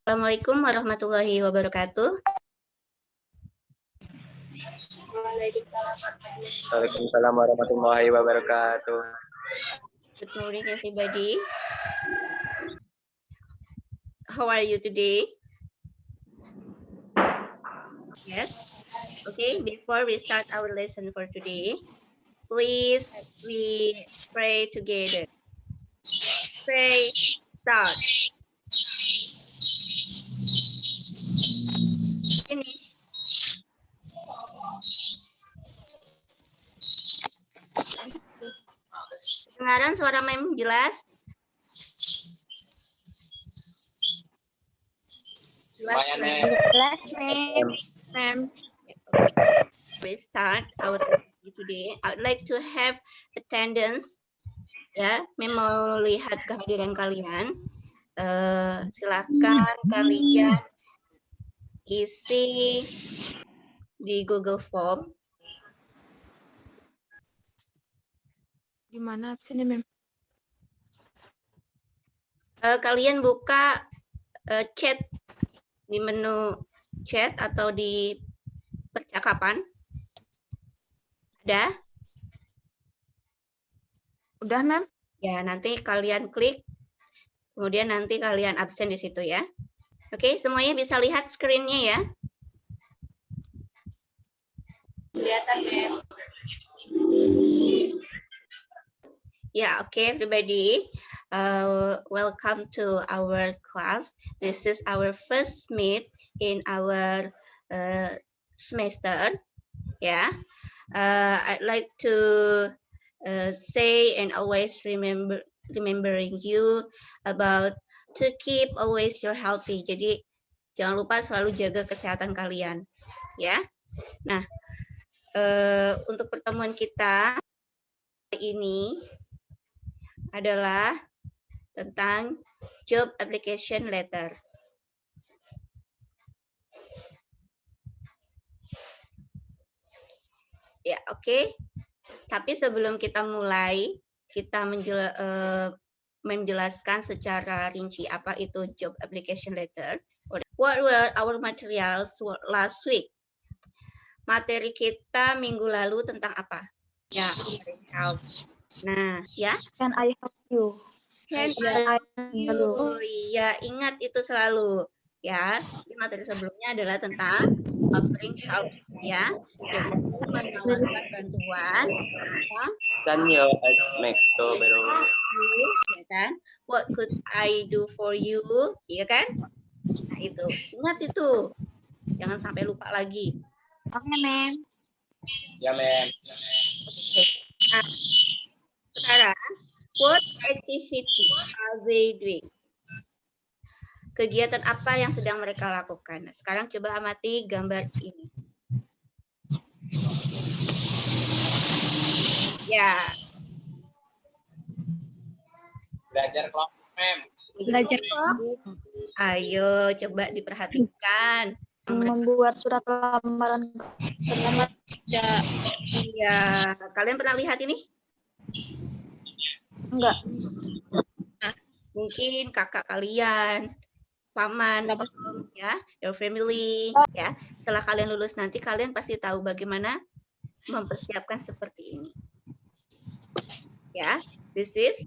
Assalamualaikum warahmatullahi wabarakatuh. Waalaikumsalam warahmatullahi wabarakatuh. Good morning, everybody. How are you today? Yes. Okay, before we start our lesson for today, please we pray together. Pray, start. Finish. Kedengaran suara mem jelas? Jelas, mem. Okay. We start our lesson today. I would like to have attendance. Ya, mem mau lihat kehadiran kalian. Silakan kalian isi di Google Form. Gimana absennya, Mem? Kalian buka chat di menu chat atau di percakapan. Ada? Udah, Mem? Ya, nanti kalian klik, kemudian nanti kalian absen di situ ya. Oke, semuanya bisa lihat screen-nya ya. Kelihatan, Mem. Ya, oke, everybody. Welcome to our class. This is our first meet in our semester. Yeah, I'd like to say and always remembering you about to keep always your healthy. Jadi jangan lupa selalu jaga kesehatan kalian, ya. Nah, untuk pertemuan kita hari ini adalah tentang job application letter. Ya, oke. Tapi sebelum kita mulai, kita menjelaskan secara rinci apa itu job application letter. What were our materials last week? Materi kita minggu lalu tentang apa? Ya, help. Nah, ya. Can I help you? Can I help you? Iya, ingat itu selalu. Ya, materi sebelumnya adalah tentang offering helps, ya. Jadi kita menawarkan bantuan. Can you make to Ya kan? What could I do for you? Iya kan? Nah, itu. Ingat itu. Jangan sampai lupa lagi. Oke, Mem. Ya, Mem. Oke. Nah, sekarang, what activity are they doing? Kegiatan apa yang sedang mereka lakukan? Nah, sekarang coba amati gambar ini. Ya. Belajar kelompok, Mem. Belajar kelompok. Ayo, coba diperhatikan. Membuat surat lamaran kerja. Iya, kalian pernah lihat ini? Enggak. Nah, mungkin kakak kalian, paman, om, ya, your family, ya. Setelah kalian lulus nanti kalian pasti tahu bagaimana mempersiapkan seperti ini. Ya, this is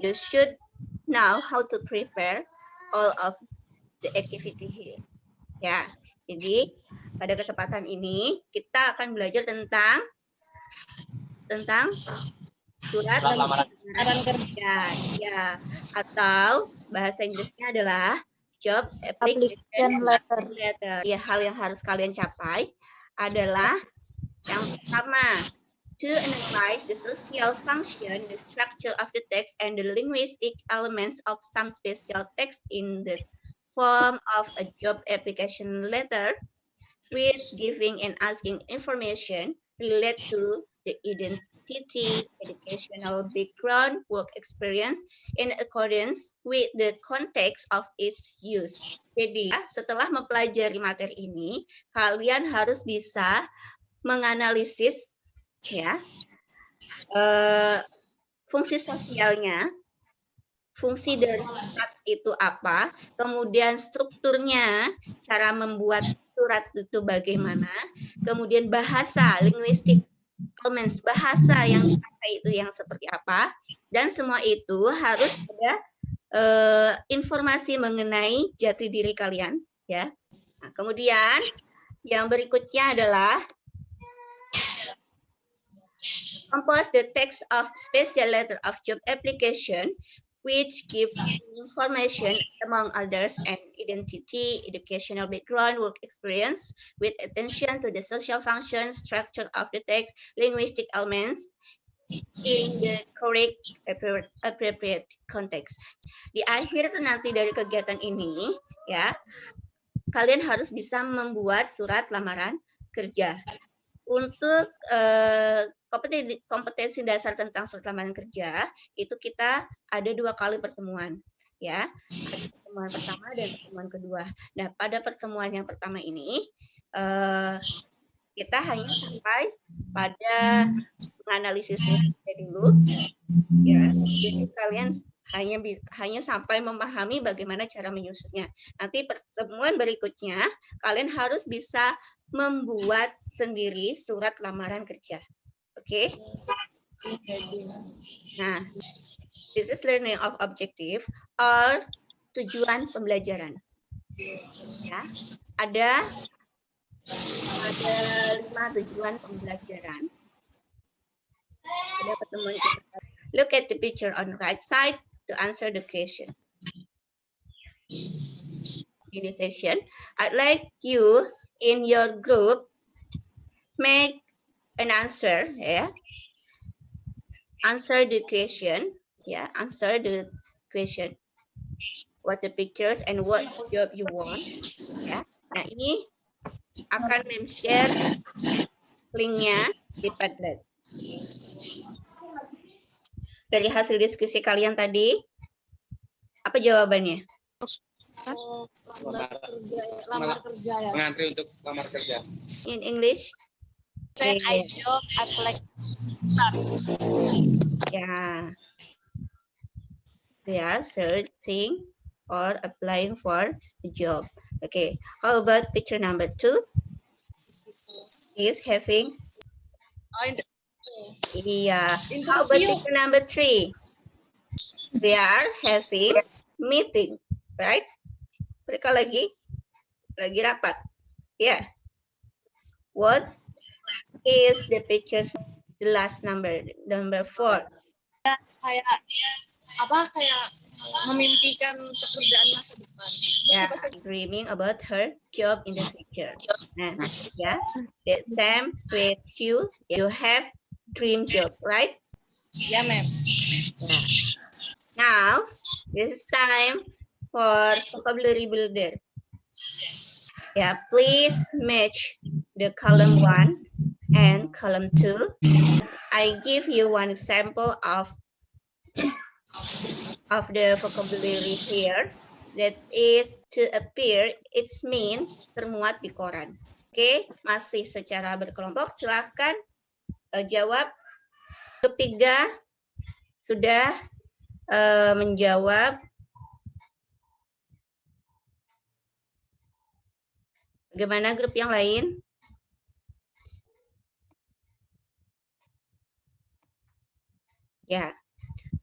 you should know how to prepare all of the activity here. Ya, jadi pada kesempatan ini kita akan belajar tentang surat lamaran kerja, ya, atau bahasa Inggrisnya adalah job application letter. Ya, hal yang harus kalian capai adalah yang pertama, to analyze the social function, the structure of the text, and the linguistic elements of some special text in the form of a job application letter, with giving and asking information related to the identity, educational background, work experience in accordance with the context of its use. Jadi, setelah mempelajari materi ini, kalian harus bisa menganalisis ya fungsi sosialnya fungsi dari surat itu apa, kemudian strukturnya, cara membuat surat itu bagaimana, kemudian bahasa, linguistik, elements, bahasa yang dipakai itu yang seperti apa, dan semua itu harus ada informasi mengenai jati diri kalian, ya. Nah, kemudian yang berikutnya adalah compose the text of special letter of job application, which gives information among others and identity, educational background, work experience, with attention to the social function, structure of the text, linguistic elements, in the correct appropriate context. Di akhir nanti dari kegiatan ini, ya, kalian harus bisa membuat surat lamaran kerja. Untuk kompetensi dasar tentang surat lamaran kerja itu kita ada 2 kali pertemuan, ya. Ada pertemuan pertama dan pertemuan kedua. Nah, pada pertemuan yang pertama ini kita hanya sampai pada menganalisisnya dulu, ya. Jadi kalian hanya sampai memahami bagaimana cara menyusunnya. Nanti pertemuan berikutnya kalian harus bisa membuat sendiri surat lamaran kerja. Oke? Nah, this is learning of objective or tujuan pembelajaran. Ya, ada 5 tujuan pembelajaran. Ada pertemuan kita. Look at the picture on the right side to answer the question. In this session, I'd like you in your group make an answer, yeah. Answer the question, yeah. Answer the question. What the pictures and what job you want, ya. Nah, ini akan share linknya di Padlet. Dari hasil diskusi kalian tadi, apa jawabannya? Lamar kerja ya. Mengantri untuk lamar kerja. In English? Say I job apply start. Yeah. They are searching or applying for a job. Okay. How about picture number 2? Is having. Yeah. How about picture number 3? They are having meeting, right? Mereka lagi rapat. Yeah. What is the pictures? The last number 4. Kayak memimpikan pekerjaan masa depan. Yeah, dreaming about her job in the future. Nah, yeah, that same with you. You have dream job, right? Ya, ma'am. Yeah. Now, this is time for vocabulary builder. Yeah, please match the column 1 and column 2. I give you one example of the vocabulary here. That is to appear, it means termuat di koran. Oke, masih secara berkelompok. Silakan jawab. Grup 3 sudah menjawab. Bagaimana grup yang lain? Ya.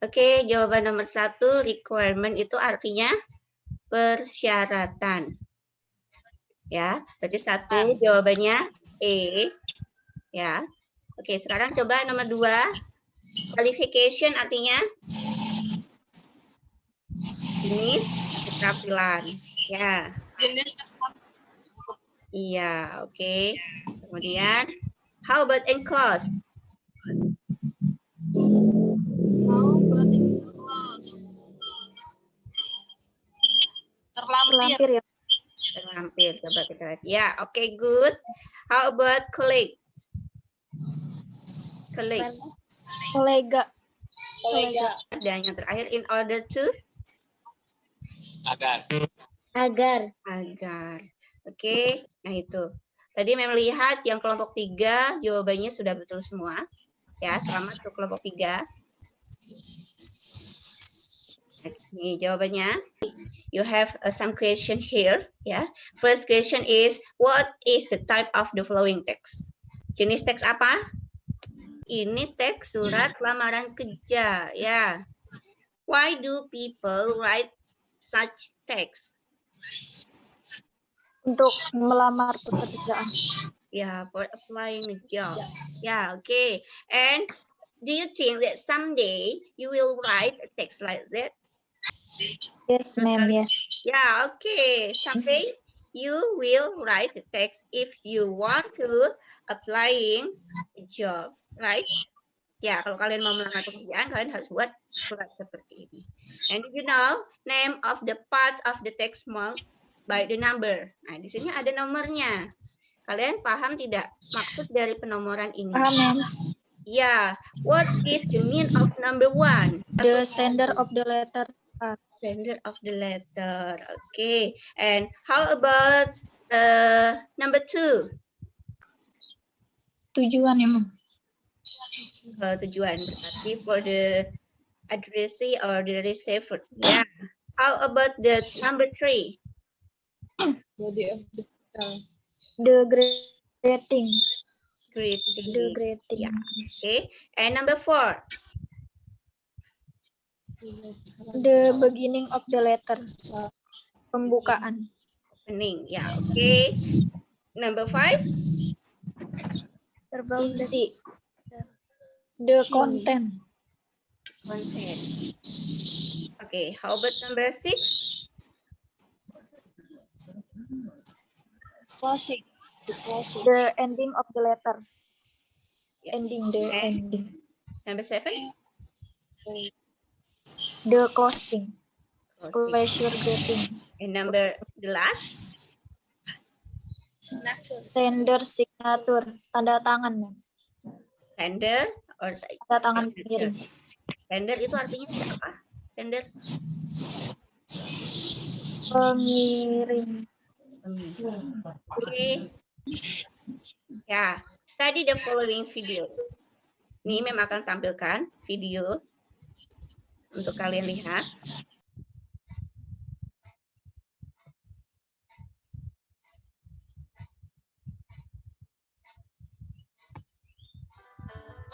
Oke, jawaban nomor 1, requirement itu artinya persyaratan. Ya, berarti 1 jawabannya E. Ya. Oke, sekarang coba nomor 2. Qualification artinya jenis keterampilan. Ya. Jenis Iya, oke. Kemudian how about in class? terlampir ya. Terlampir, coba kita lihat. Ya, oke, good. How about colleague? Kolega. Dan yang terakhir, in order to? Agar. Oke, nah itu. Tadi memang lihat yang kelompok 3 jawabannya sudah betul semua. Ya, selamat untuk kelompok 3. Nih jawabannya. You have some question here. Ya. First question is, what is the type of the following text? Jenis teks apa? Ini teks surat lamaran kerja. Ya. Why do people write such text? Untuk melamar pekerjaan. Yeah, for applying a job. Yeah, okay. And do you think that someday you will write a text like that? Yes, ma'am. Yes. Yeah, okay. Someday you will write a text if you want to applying a job, right? Ya, kalau kalian mau melamar pekerjaan, kalian harus buat surat seperti ini. And did you know name of the parts of the text marked by the number? Nah, di sini ada nomornya. Kalian paham tidak maksud dari penomoran ini? Paham, ma'am. Ya, what is the mean of number 1? The sender of the letter. Sender of the letter. Okay. And how about number 2? Tujuan ya, ma'am. Tujuan berarti for the addressee or the receiver. Yeah. How about the number 3? The greeting. Greeting. The greeting. Yeah. Okay. And number 4? The beginning of the letter. Pembukaan. Opening. Yeah. Okay. Number 5? Isi. The content. Content. Okay. How about number 6? Closing. The closing. The ending of the letter. Yeah. Ending. The And ending. number 7? The closing. Closing. Closure greeting. And number the last? Sender signature. Tanda tangan, ma'am. Sender or Tanda tangan pengirim. sender itu artinya apa? Sender Pengirim. Okay. Ya, study the following video. Ini memang akan tampilkan video untuk kalian lihat.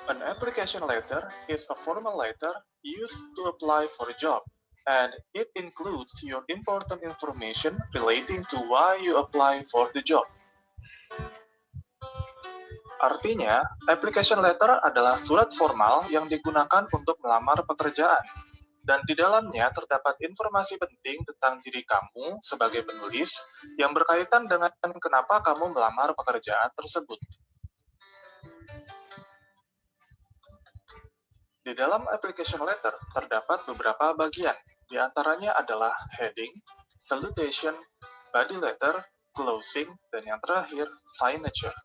An application letter is a formal letter used to apply for a job, and it includes your important information relating to why you apply for the job. Artinya, application letter adalah surat formal yang digunakan untuk melamar pekerjaan, dan di dalamnya terdapat informasi penting tentang diri kamu sebagai penulis yang berkaitan dengan kenapa kamu melamar pekerjaan tersebut. Di dalam application letter terdapat beberapa bagian, di antaranya adalah heading, salutation, body letter, closing, dan yang terakhir, signature.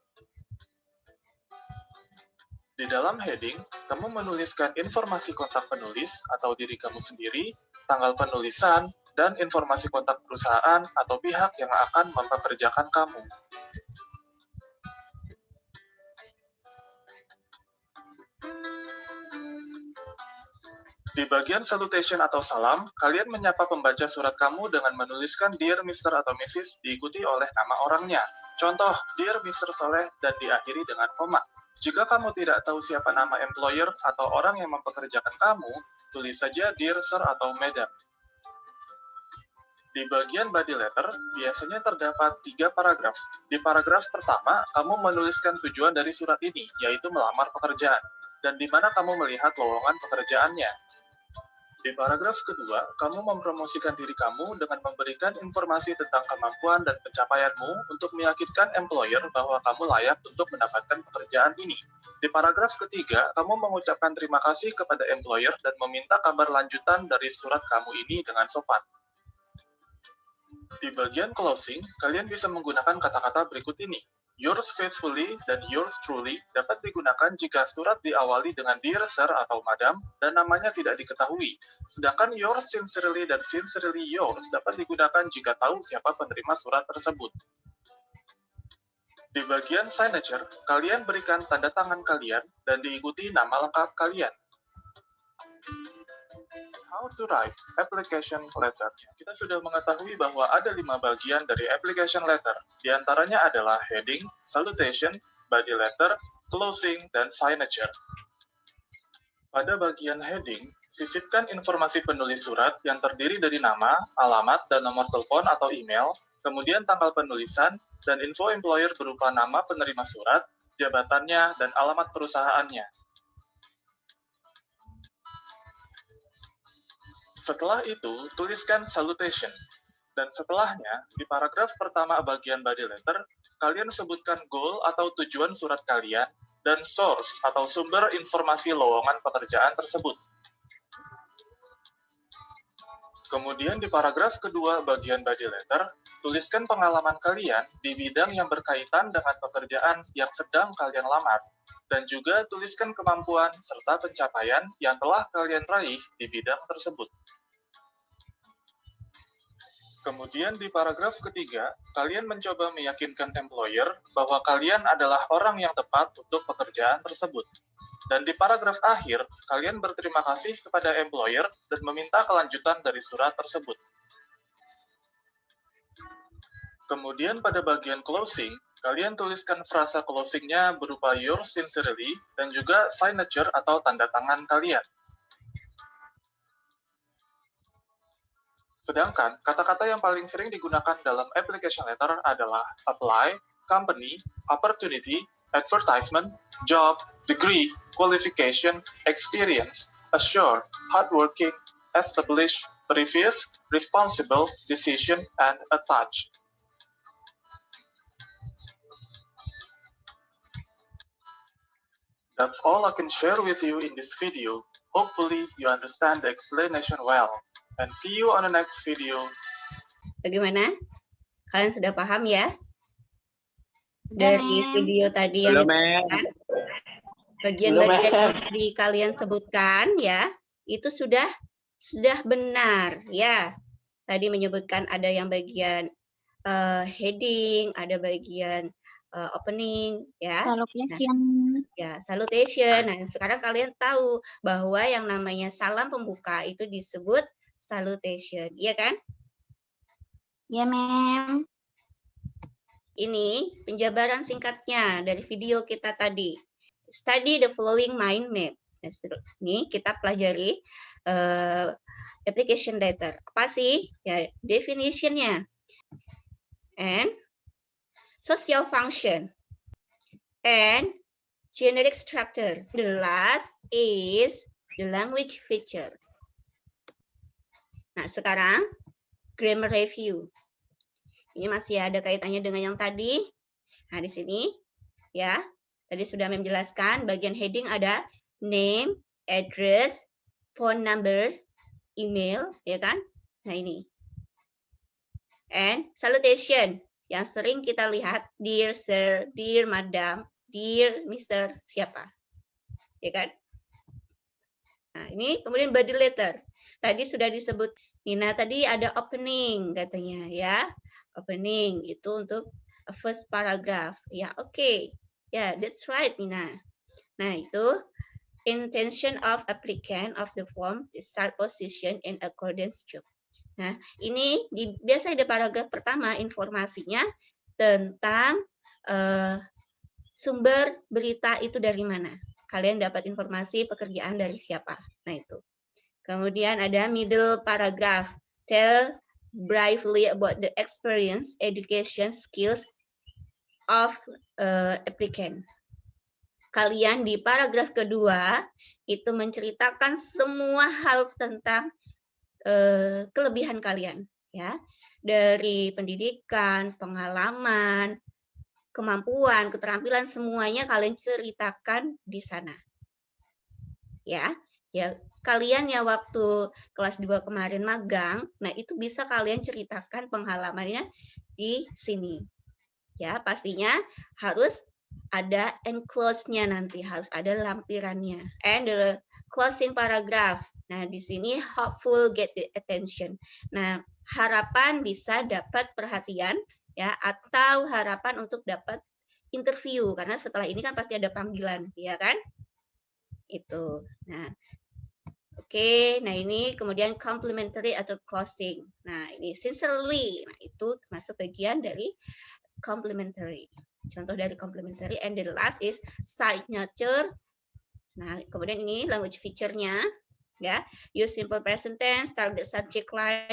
Di dalam heading, kamu menuliskan informasi kontak penulis atau diri kamu sendiri, tanggal penulisan, dan informasi kontak perusahaan atau pihak yang akan mempekerjakan kamu. Di bagian salutation atau salam, kalian menyapa pembaca surat kamu dengan menuliskan Dear Mr. atau Mrs. diikuti oleh nama orangnya. Contoh, Dear Mr. Soleh dan diakhiri dengan koma. Jika kamu tidak tahu siapa nama employer atau orang yang mempekerjakan kamu, tulis saja Dear Sir atau Madam. Di bagian body letter, biasanya terdapat 3 paragraf. Di paragraf pertama, kamu menuliskan tujuan dari surat ini, yaitu melamar pekerjaan, dan di mana kamu melihat lowongan pekerjaannya. Di paragraf kedua, kamu mempromosikan diri kamu dengan memberikan informasi tentang kemampuan dan pencapaianmu untuk meyakinkan employer bahwa kamu layak untuk mendapatkan pekerjaan ini. Di paragraf ketiga, kamu mengucapkan terima kasih kepada employer dan meminta kabar lanjutan dari surat kamu ini dengan sopan. Di bagian closing, kalian bisa menggunakan kata-kata berikut ini. Yours faithfully dan yours truly dapat digunakan jika surat diawali dengan Dear Sir atau Madam dan namanya tidak diketahui. Sedangkan yours sincerely dan sincerely yours dapat digunakan jika tahu siapa penerima surat tersebut. Di bagian signature, kalian berikan tanda tangan kalian dan diikuti nama lengkap kalian. How how to write application letter. Kita sudah mengetahui bahwa ada 5 bagian dari application letter. Di antaranya adalah heading, salutation, body letter, closing, dan signature. Pada bagian heading, sisipkan informasi penulis surat yang terdiri dari nama, alamat, dan nomor telepon atau email, kemudian tanggal penulisan, dan info employer berupa nama penerima surat, jabatannya, dan alamat perusahaannya. Setelah itu, tuliskan salutation. Dan setelahnya, di paragraf pertama bagian body letter, kalian sebutkan goal atau tujuan surat kalian, dan source atau sumber informasi lowongan pekerjaan tersebut. Kemudian di paragraf kedua bagian body letter, tuliskan pengalaman kalian di bidang yang berkaitan dengan pekerjaan yang sedang kalian lamar, dan juga tuliskan kemampuan serta pencapaian yang telah kalian raih di bidang tersebut. Kemudian di paragraf ketiga, kalian mencoba meyakinkan employer bahwa kalian adalah orang yang tepat untuk pekerjaan tersebut. Dan di paragraf akhir, kalian berterima kasih kepada employer dan meminta kelanjutan dari surat tersebut. Kemudian pada bagian closing, kalian tuliskan frasa closingnya berupa yours sincerely dan juga signature atau tanda tangan kalian. Sedangkan kata-kata yang paling sering digunakan dalam application letter adalah apply, company, opportunity, advertisement, job, degree, qualification, experience, assure, hardworking, establish, previous, responsible, decision, and attach. That's all I can share with you in this video. Hopefully you understand the explanation well. And see you on the next video. Bagaimana? Kalian sudah paham ya? Dari video tadi yang disebutkan, bagian-bagian yang tadi kalian sebutkan ya, itu sudah benar ya. Tadi menyebutkan ada yang bagian heading, ada bagian opening ya. Salutation. Salutation. Nah, sekarang kalian tahu bahwa yang namanya salam pembuka itu disebut salutation, iya kan? Ya, ma'am. Ini penjabaran singkatnya dari video kita tadi. Study the following mind map. Ini kita pelajari application letter. Apa sih? Ya, definition-nya. And social function. And generic structure. The last is the language feature. Nah, sekarang grammar review. Ini masih ada kaitannya dengan yang tadi. Nah, di sini ya, tadi sudah menjelaskan bagian heading ada name, address, phone number, email, ya kan? Nah, ini. And salutation yang sering kita lihat dear sir, dear madam, dear Mr. siapa. Ya kan? Nah, ini kemudian body letter. Tadi sudah disebut Nina, tadi ada opening katanya ya. Opening itu untuk first paragraph. Ya, oke. Ya, that's right Nina. Nah, itu intention of applicant of the form, the start position in accordance job. Nah, ini biasa di paragraf pertama informasinya tentang sumber berita itu dari mana. Kalian dapat informasi pekerjaan dari siapa. Nah, itu. Kemudian ada middle paragraph. Tell briefly about the experience, education, skills of applicant. Kalian di paragraf kedua itu menceritakan semua hal tentang kelebihan kalian, ya, dari pendidikan, pengalaman, kemampuan, keterampilan, semuanya kalian ceritakan di sana. Ya, kalian ya waktu kelas 2 kemarin magang, nah itu bisa kalian ceritakan pengalamannya di sini. Ya, pastinya harus ada enclose-nya nanti, harus ada lampirannya. And the closing paragraph. Nah, di sini hopeful get the attention. Nah, harapan bisa dapat perhatian ya, atau harapan untuk dapat interview, karena setelah ini kan pasti ada panggilan, ya kan? Itu. Nah, oke. Oke, nah ini kemudian complementary atau closing. Nah, ini sincerely. Nah, itu termasuk bagian dari complementary. Contoh dari complementary. And the last is signature. Nah, kemudian ini language feature-nya. Ya, use simple present tense, target subject line,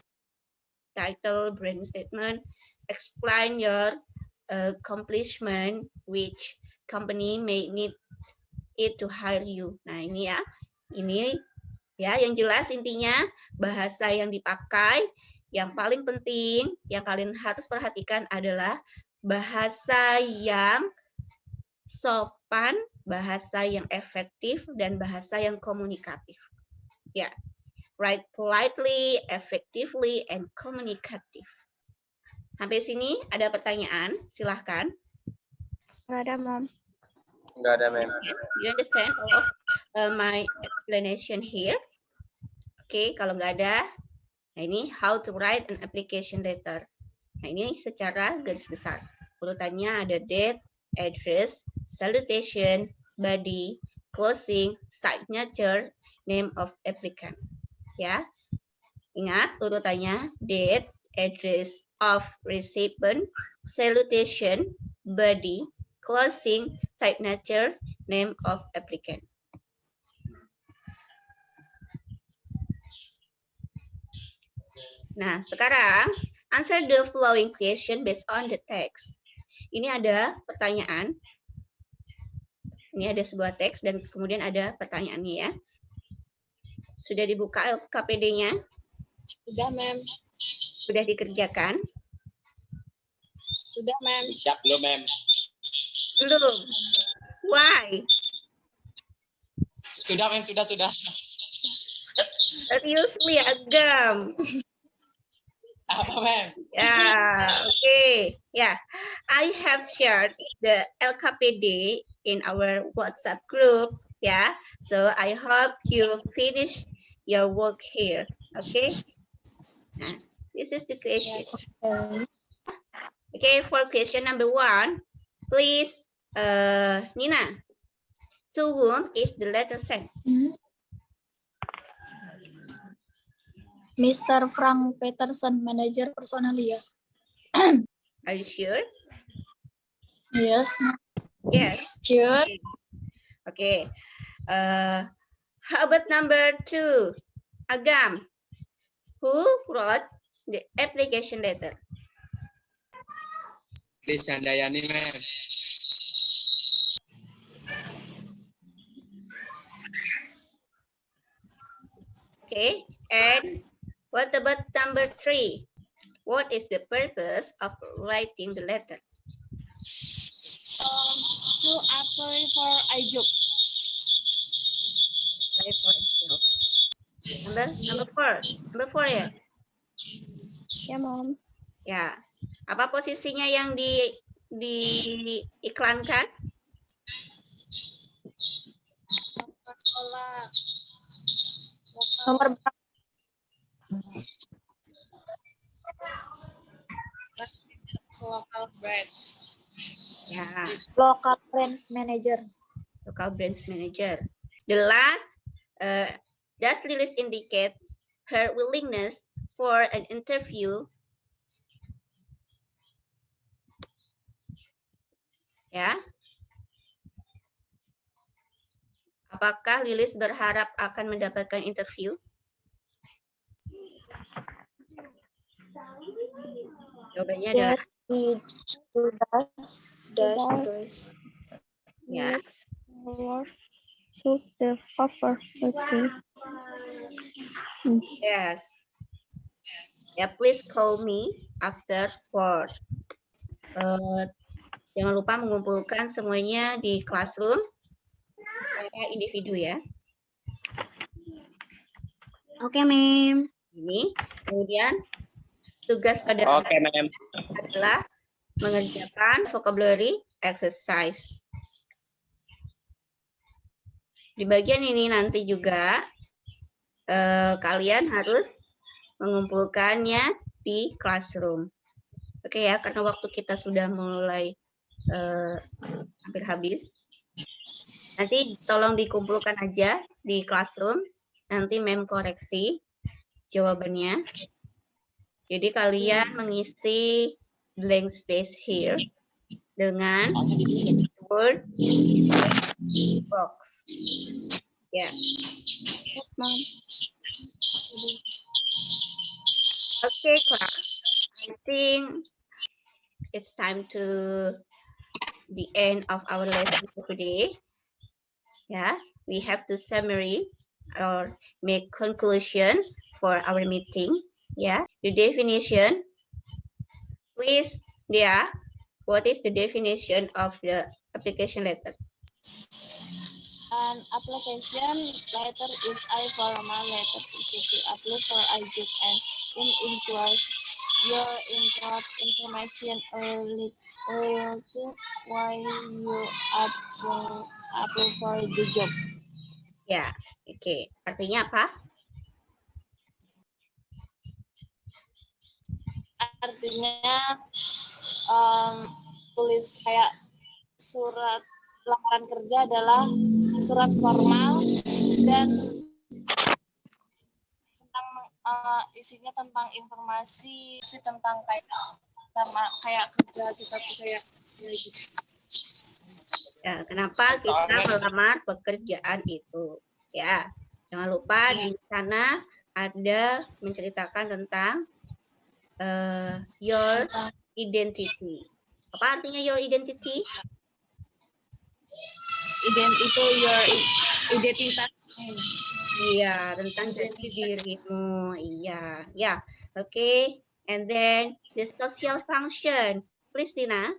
title, brand statement, explain your accomplishment, which company may need it to hire you. Nah, ini ya. Ini ya, yang jelas intinya bahasa yang dipakai yang paling penting yang kalian harus perhatikan adalah bahasa yang sopan, bahasa yang efektif, dan bahasa yang komunikatif. Ya, write politely, effectively, and communicative. Sampai sini ada pertanyaan? Silahkan. Nggak ada, Mom. Enggak ada, Mem. You understand all of my explanation here? Oke, kalau nggak ada, nah ini how to write an application letter. Nah ini secara garis besar. Urutannya ada date, address, salutation, body, closing, signature, name of applicant. Ya, ingat urutannya date, address of recipient, salutation, body, closing, signature, name of applicant. Nah, sekarang answer the following question based on the text. Ini ada pertanyaan. Ini ada sebuah teks dan kemudian ada pertanyaannya ya. Sudah dibuka LKPD-nya? Sudah, Mem. Sudah dikerjakan? Sudah, Mem. Siap belum, Mem? Belum. Why? Sudah, Mem, sudah. Seriously, Agam. Apa, Mem? Yeah, okay. Yeah, I have shared the LKPD in our WhatsApp group. Yeah, so I hope you finish your work here. Okay. This is the question. Okay, for question number 1, please, Nina, to whom is the letter sent? Mr. Frank Peterson, manager personalia. Are you sure? Yes. Yes. Sure. Okay. How about number 2? Agam, who wrote the application letter? Please, Handayani, Mem. Okay. And what about number 3? What is the purpose of writing the letter? To apply for a job. Apply for a job. Number 4 ya? Ya, Mom. Ya. Apa posisinya yang diiklankan? Nomor Local branch. Ya. local branch manager. Local branch manager. The last, does Lilis indicate her willingness for an interview? Ya. Apakah Lilis berharap akan mendapatkan interview? Jawabannya adalah Yes, he does. ya. Took the offer. Okay. Yes. Ya, please call me after 4. Jangan lupa mengumpulkan semuanya di classroom secara individu ya. Oke, Mem. Ini kemudian tugas pada Oke, Mem. adalah mengerjakan vocabulary exercise. Di bagian ini nanti juga kalian harus mengumpulkannya di classroom. Oke ya, karena waktu kita sudah mulai hampir habis. Nanti tolong dikumpulkan aja di classroom Nanti mem koreksi jawabannya. Jadi kalian mengisi blank space here dengan word box. Ya. Okay, class. I think it's time to the end of our lesson for today. Yeah, we have to summary or make conclusion for our meeting. Yeah, the definition. Please, Dia, what is the definition of the application letter? An application letter is a formal letter issued to apply for a job and it includes your information related to why you apply for the job. Ya, oke. Artinya apa? Artinya tulis kayak surat lamaran kerja adalah surat formal dan tentang isinya tentang informasi tentang kayak kerja kita tuh kayak gitu. Ya, kenapa kita melamar pekerjaan itu? Ya, jangan lupa di sana ada menceritakan tentang your identity. Apa artinya your identity? Itu your identitas. Iya, tentang jati dirimu. Iya, ya. Oke. And then the social function. Please, Dina,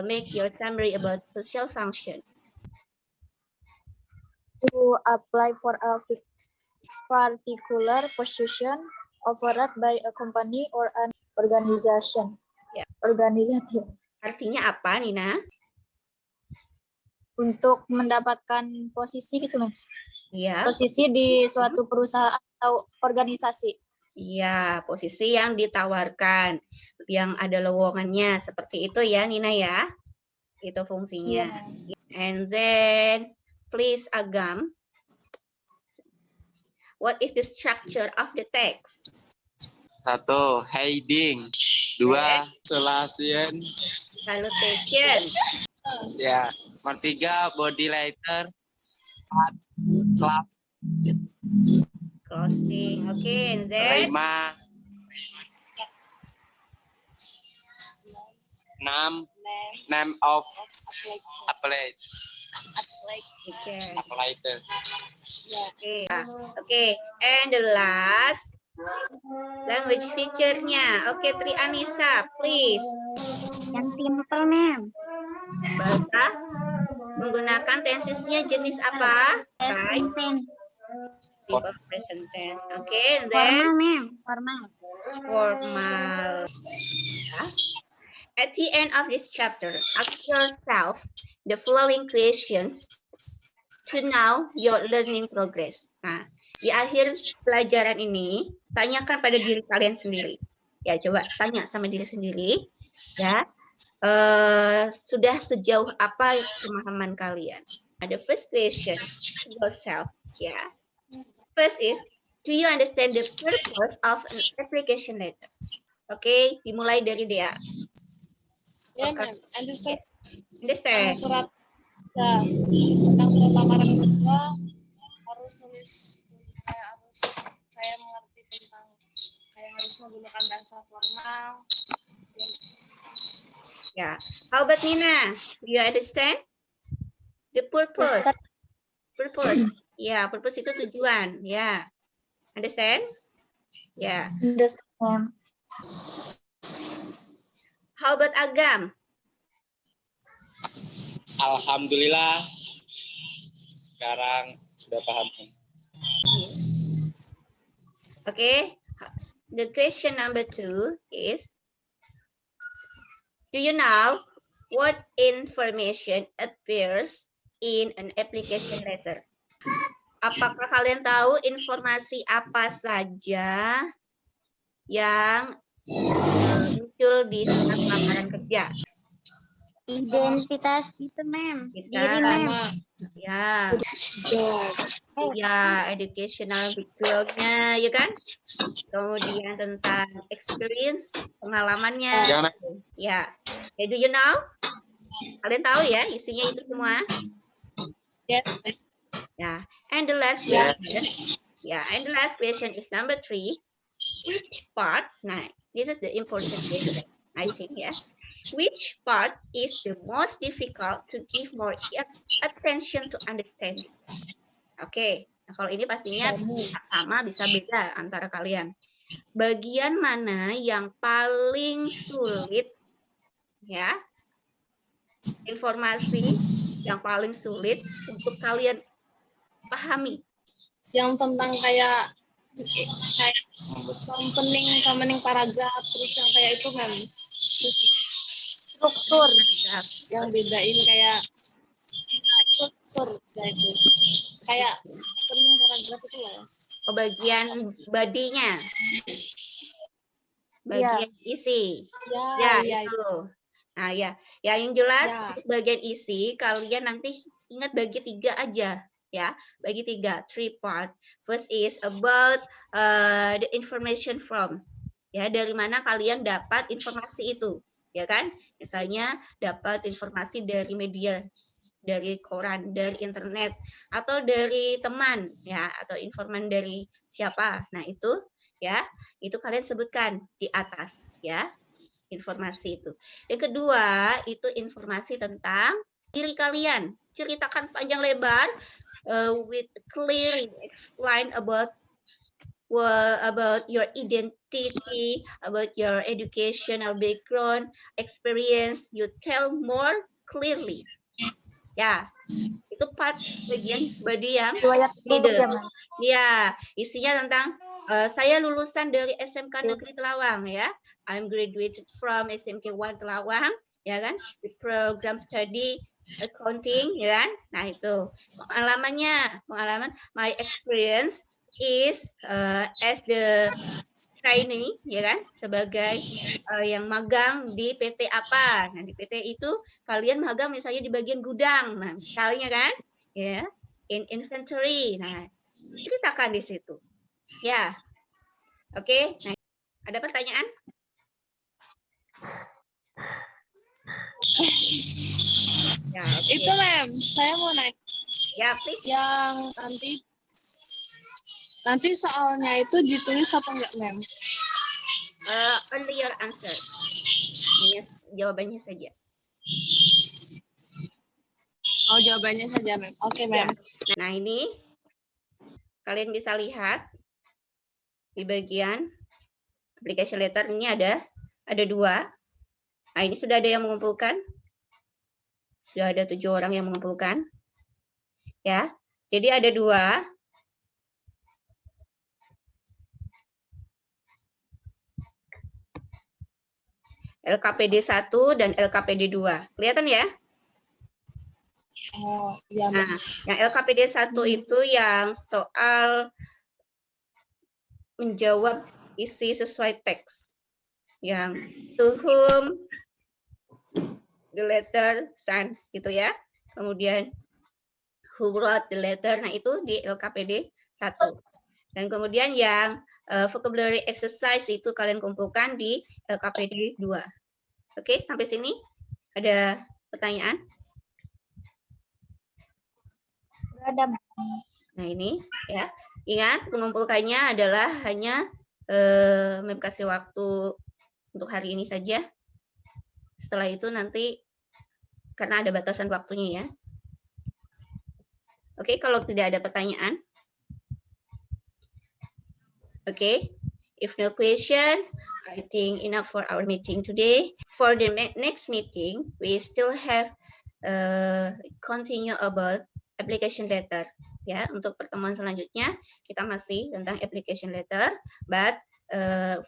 make your summary about social function. To apply for a particular position offered by a company or an organization. Ya. Organisatif. Artinya apa, Nina? Untuk mendapatkan posisi gitu, Mas. Iya. Posisi di suatu perusahaan atau organisasi. Iya, posisi yang ditawarkan, yang ada lowongannya, seperti itu ya, Nina ya. Itu fungsinya. And then, please, Agam. What is the structure of the text? 1. Heading. 2. Salutation. Salutation. Ya. 3. Body letter. 4. Class. Closing. Okay, and then 5. 6. Name of applicant. Applicator. Okay. And the last language feature-nya. Okay, Tri Anissa, please. Yang simple, Ma'am. Bahasa menggunakan tensesnya jenis apa? Right? Simple present tense. Okay, and then Formal, Ma'am. Formal. formal. Ya. At the end of this chapter, ask yourself the following questions to know your learning progress. Nah, di akhir pelajaran ini, tanyakan pada diri kalian sendiri. Ya, coba tanya sama diri sendiri. Ya, sudah sejauh apa pemahaman kalian? The first question to yourself. Ya, first is, do you understand the purpose of an application letter? Oke, dimulai dari Dea. Ya, Ma'am. Understand. Understand. Tentang surat lamaran kerja harus nulis saya mengerti tentang kayak harus menggunakan bahasa formal. Ya. How about Nina? Do you understand the purpose? Purpose. Ya, purpose itu tujuan. Ya. Understand? Ya. Understand. How about Agam? Alhamdulillah. Sekarang sudah paham. Okay. The question number 2 is, do you know what information appears in an application letter? Apakah kalian tahu informasi apa saja yang muncul di surat lamaran kerja? Identitas itu, Mem. Kita, Diri, Mem. ya, ya, educational background-nya, ya kan? Kemudian tentang experience, pengalamannya. Jangan. Ya, do you know? Kalian tahu ya isinya itu semua? Yes. Ya, and the last question. Yeah, and the last question is number 3. Which parts? Nah, this is the important question, I think, ya. Which part is the most difficult to give more attention to understanding? Oke, nah kalau ini pastinya bisa sama, bisa beda antara kalian. Bagian mana yang paling sulit, ya? Informasi yang paling sulit untuk kalian pahami. Yang tentang kayak opening paragraf, terus yang kayak itu kan, terus Struktur. yang bedain kayak struktur kayak opening paragraf itu lah. Oh, bagian bodinya, bagian isi. Ya, itu. Nah, ya, yang jelas untuk bagian isi kalian nanti ingat bagi 3 aja. Ya, bagi 3, 3 part. First is about the information from. Ya, dari mana kalian dapat informasi itu, ya kan? Misalnya dapat informasi dari media, dari koran, dari internet, atau dari teman, ya, atau informan dari siapa. Nah, itu, ya, itu kalian sebutkan di atas, ya, informasi itu. Yang kedua, itu informasi tentang diri kalian. Ceritakan panjang lebar, with clearly explain about your identity, about your educational background, experience. You tell more clearly. Ya, itu part bagian body yang middle. Ya, isinya tentang saya lulusan dari SMK Negeri Telawang, ya. I'm graduated from SMK 1 Telawang, ya kan? The program study accounting, ya kan? Nah, itu pengalaman my experience is as the training, ya kan, sebagai yang magang di PT apa. Nah, di PT itu kalian magang misalnya di bagian gudang, nah misalnya kan, ya, in inventory. Nah, ceritakan di situ, ya. Oke. Nah, ada pertanyaan? Ya, okay. Itu Mem, saya mau naik. Ya, please. Yang nanti soalnya itu ditulis apa enggak, Mem? Only your answer. Hanya jawabannya saja. Oh, jawabannya saja, Mem. Oke, Mem. Ya. Nah, ini kalian bisa lihat di bagian application letter ini ada 2. Nah, ini sudah ada yang mengumpulkan. Sudah ada 7 orang yang mengumpulkan. Ya. Jadi ada 2. LKPD 1 dan LKPD 2. Kelihatan ya? Oh, iya. Nah, yang LKPD 1 itu yang soal menjawab isi sesuai teks. Yang to whom the letter sent, gitu ya. Kemudian who wrote the letter, nah itu di LKPD 1. Dan kemudian yang vocabulary exercise itu kalian kumpulkan di LKPD 2. Oke, sampai sini ada pertanyaan? Ada. Nah, ini ya. Ingat, mengumpulkannya adalah hanya kasih waktu untuk hari ini saja. Setelah itu nanti karena ada batasan waktunya ya. Oke, kalau tidak ada pertanyaan. Oke, if no question, I think enough for our meeting today. For the next meeting, we still have continue about application letter. Ya, untuk pertemuan selanjutnya kita masih tentang application letter. But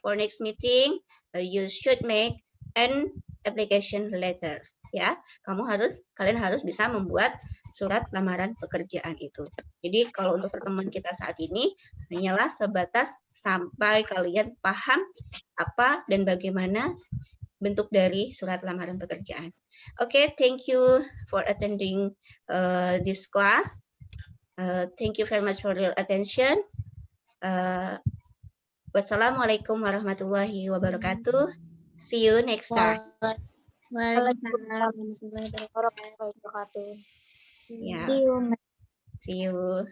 for next meeting, you should make an application letter. Ya, kalian harus bisa membuat surat lamaran pekerjaan itu. Jadi kalau untuk pertemuan kita saat ini hanyalah sebatas sampai kalian paham apa dan bagaimana bentuk dari surat lamaran pekerjaan. Okay, thank you for attending this class. Thank you very much for your attention. Wassalamualaikum warahmatullahi wabarakatuh. See you next time. Waalaikumsalam warahmatullahi wabarakatuh. Yeah. See you. See you.